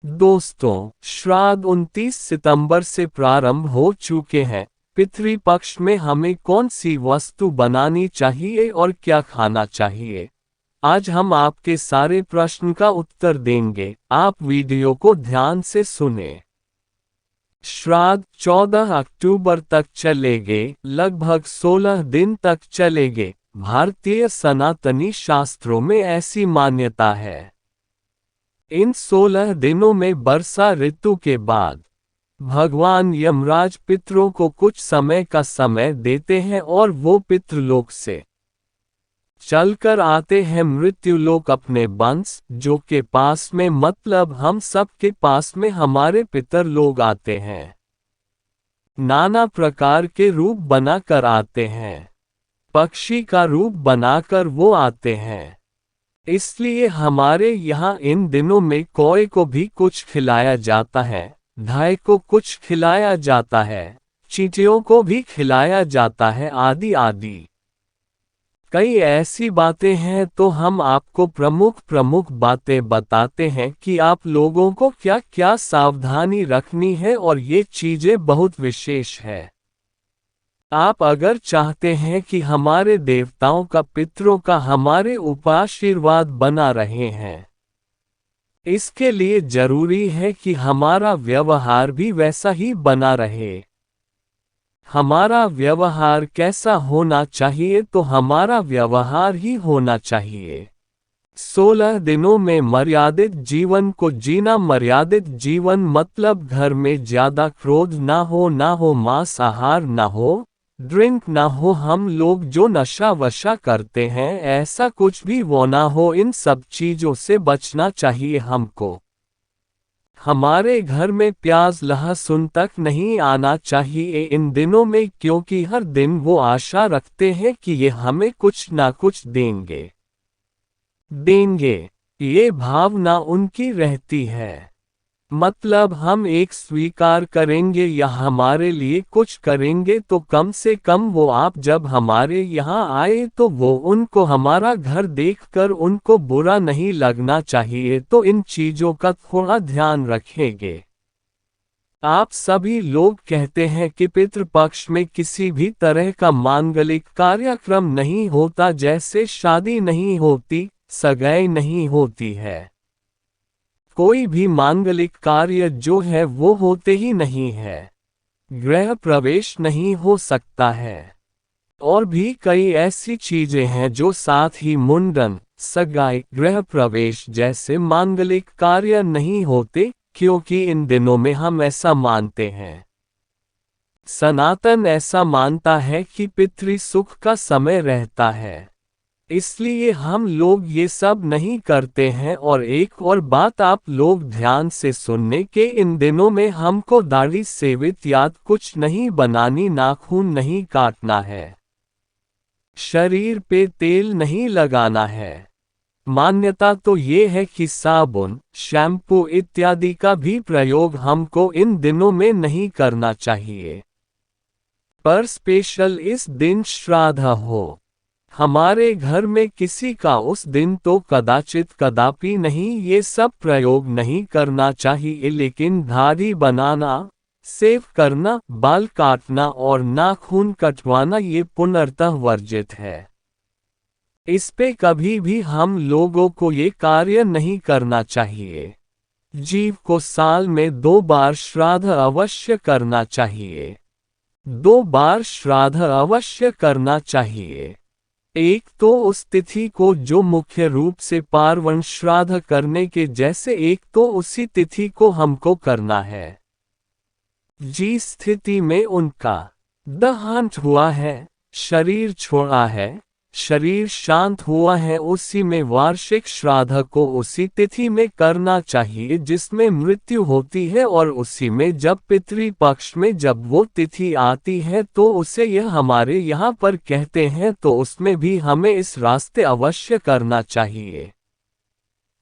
दोस्तों, श्राद्ध 29 सितंबर से प्रारंभ हो चुके हैं। पितृपक्ष में हमें कौन सी वस्तु बनानी चाहिए और क्या खाना चाहिए, आज हम आपके सारे प्रश्न का उत्तर देंगे। आप वीडियो को ध्यान से सुने। श्राद्ध 14 अक्टूबर तक चलेंगे, लगभग 16 दिन तक चलेंगे। भारतीय सनातनी शास्त्रों में ऐसी मान्यता है। इन 16 दिनों में वर्षा ऋतु के बाद भगवान यमराज पितरों को कुछ समय का समय देते हैं और वो पितृलोक से चलकर आते हैं मृत्युलोक अपने वंश जो के पास में, मतलब हम सब के पास में हमारे पितर लोग आते हैं। नाना प्रकार के रूप बनाकर आते हैं। पक्षी का रूप बनाकर वो आते हैं। इसलिए हमारे यहाँ इन दिनों में कौए को भी कुछ खिलाया जाता है, धाय को कुछ खिलाया जाता है, चींटियों को भी खिलाया जाता है, आदि आदि। कई ऐसी बातें हैं, तो हम आपको प्रमुख प्रमुख बातें बताते हैं कि आप लोगों को क्या क्या सावधानी रखनी है, और ये चीजें बहुत विशेष है। आप अगर चाहते हैं कि हमारे देवताओं का, पितरों का हमारे ऊपर आशीर्वाद बना रहे हैं, इसके लिए जरूरी है कि हमारा व्यवहार भी वैसा ही बना रहे। हमारा व्यवहार कैसा होना चाहिए, तो हमारा व्यवहार ही होना चाहिए। 16 दिनों में मर्यादित जीवन को जीना। मर्यादित जीवन मतलब घर में ज्यादा क्रोध ना हो मांसाहार ना हो, ड्रिंक ना हो, हम लोग जो नशा वशा करते हैं ऐसा कुछ भी वो ना हो। इन सब चीजों से बचना चाहिए हमको। हमारे घर में प्याज लहसुन तक नहीं आना चाहिए इन दिनों में, क्योंकि हर दिन वो आशा रखते हैं कि ये हमें कुछ ना कुछ देंगे। ये भावना उनकी रहती है। मतलब हम एक स्वीकार करेंगे या हमारे लिए कुछ करेंगे, तो कम से कम वो आप जब हमारे यहाँ आए तो वो उनको हमारा घर देखकर उनको बुरा नहीं लगना चाहिए। तो इन चीजों का थोड़ा ध्यान रखेंगे। आप सभी लोग कहते हैं कि पितृपक्ष में किसी भी तरह का मांगलिक कार्यक्रम नहीं होता, जैसे शादी नहीं होती, सगाई नहीं होती है, कोई भी मांगलिक कार्य जो है वो होते ही नहीं है, गृह प्रवेश नहीं हो सकता है, और भी कई ऐसी चीजें हैं जो साथ ही मुंडन, सगाई, गृह प्रवेश जैसे मांगलिक कार्य नहीं होते, क्योंकि इन दिनों में हम ऐसा मानते हैं। सनातन ऐसा मानता है कि पितृ सुख का समय रहता है, इसलिए हम लोग ये सब नहीं करते हैं। और एक और बात आप लोग ध्यान से सुनने के, इन दिनों में हमको दाढ़ी सेवित याद कुछ नहीं बनानी, नाखून नहीं काटना है, शरीर पे तेल नहीं लगाना है। मान्यता तो ये है कि साबुन, शैम्पू इत्यादि का भी प्रयोग हमको इन दिनों में नहीं करना चाहिए। पर स्पेशल इस दिन श्राद्ध हो हमारे घर में किसी का, उस दिन तो कदाचित कदापि नहीं ये सब प्रयोग नहीं करना चाहिए। लेकिन दाढ़ी बनाना, शेव करना, बाल काटना और नाखून कटवाना ये पूर्णतः वर्जित है। इस पे कभी भी हम लोगों को ये कार्य नहीं करना चाहिए। जीव को साल में 2 बार श्राद्ध अवश्य करना चाहिए। 2 बार श्राद्ध अवश्य करना चाहिए। एक तो उस तिथि को जो मुख्य रूप से पार्वण श्राद्ध करने के जैसे, एक तो उसी तिथि को हमको करना है जिस स्थिति में उनका देहांत हुआ है, शरीर छोड़ा है, शरीर शांत हुआ है, उसी में वार्षिक श्राद्ध को उसी तिथि में करना चाहिए जिसमें मृत्यु होती है। और उसी में जब पितृपक्ष में जब वो तिथि आती है तो उसे यह हमारे यहाँ पर कहते हैं, तो उसमें भी हमें इस रास्ते अवश्य करना चाहिए।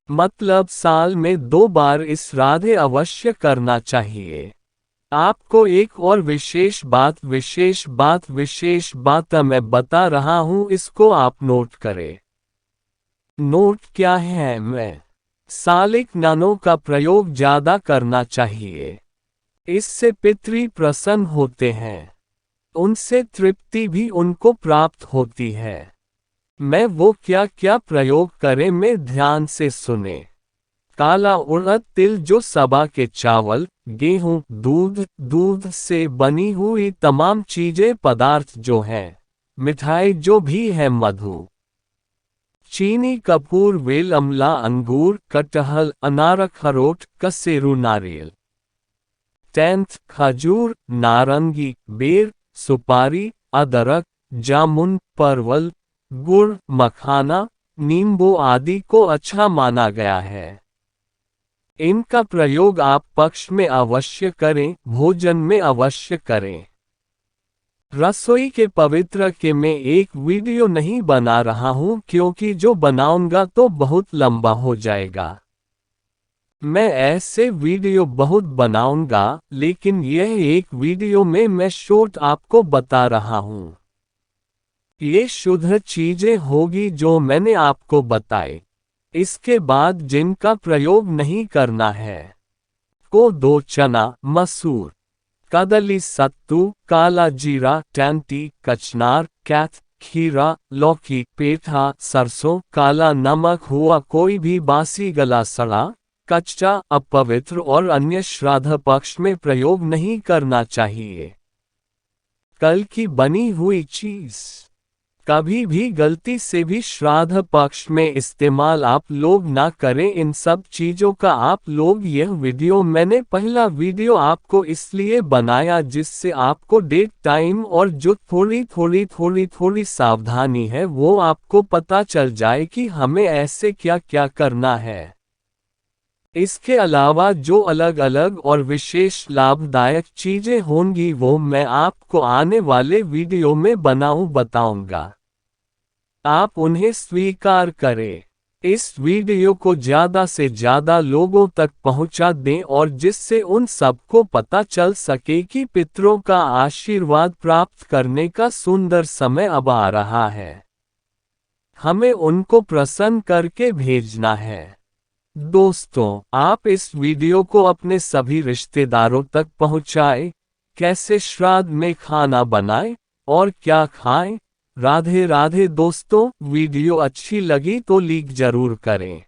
मतलब साल में 2 बार इस श्राद्ध अवश्य करना चाहिए। आपको एक और विशेष बात मैं बता रहा हूँ, इसको आप नोट करें। नोट क्या है? सालिक नानों का प्रयोग ज्यादा करना चाहिए। इससे पितृ प्रसन्न होते हैं। उनसे तृप्ति भी उनको प्राप्त होती है। मैं वो क्या क्या प्रयोग करें में ध्यान से सुने। काला उड़द तिल जो सबा के चावल, गेहूं, दूध से बनी हुई तमाम चीजें पदार्थ जो हैं, मिठाई जो भी है मधु, चीनी कपूर वेल अमला अंगूर कटहल अनार अखरोट कसेरू नारियल, टेंथ खजूर नारंगी बेर सुपारी अदरक जामुन परवल गुड़ मखाना नींबू आदि को अच्छा माना गया है। इनका प्रयोग आप पक्ष में अवश्य करें, भोजन में अवश्य करें। रसोई के पवित्र के मैं एक वीडियो नहीं बना रहा हूं क्योंकि जो बनाऊंगा तो बहुत लंबा हो जाएगा। मैं ऐसे वीडियो बहुत बनाऊंगा, लेकिन यह एक वीडियो में मैं शॉर्ट आपको बता रहा हूं। ये शुद्ध चीजें होगी जो मैंने आपको बताए। इसके बाद जिनका प्रयोग नहीं करना है, को दो चना मसूर कदली सत्तू काला जीरा टैंटी कचनार कैथ खीरा लौकी पेठा सरसों काला नमक हुआ कोई भी बासी गला सड़ा कच्चा अपवित्र और अन्य श्राद्ध पक्ष में प्रयोग नहीं करना चाहिए। कल की बनी हुई चीज कभी भी गलती से भी श्राद्ध पक्ष में इस्तेमाल आप लोग ना करें। इन सब चीजों का आप लोग यह वीडियो मैंने पहला वीडियो आपको इसलिए बनाया जिससे आपको डेट टाइम और जो थोड़ी सावधानी है वो आपको पता चल जाए कि हमें ऐसे क्या क्या करना है। इसके अलावा जो अलग अलग और विशेष लाभदायक चीजें होंगी वो मैं आपको आने वाले वीडियो में बताऊंगा। आप उन्हें स्वीकार करें। इस वीडियो को ज़्यादा से ज़्यादा लोगों तक पहुंचा दें और जिससे उन सबको पता चल सके कि पितरों का आशीर्वाद प्राप्त करने का सुंदर समय अब आ रहा है। हमें उनको प्रसन्न करके भेजना है। दोस्तों, आप इस वीडियो को अपने सभी रिश्तेदारों तक पहुंचाएं। कैसे श्राद्ध में खाना बनाएं और क्या खाएं। राधे राधे दोस्तों, वीडियो अच्छी लगी तो लाइक जरूर करें।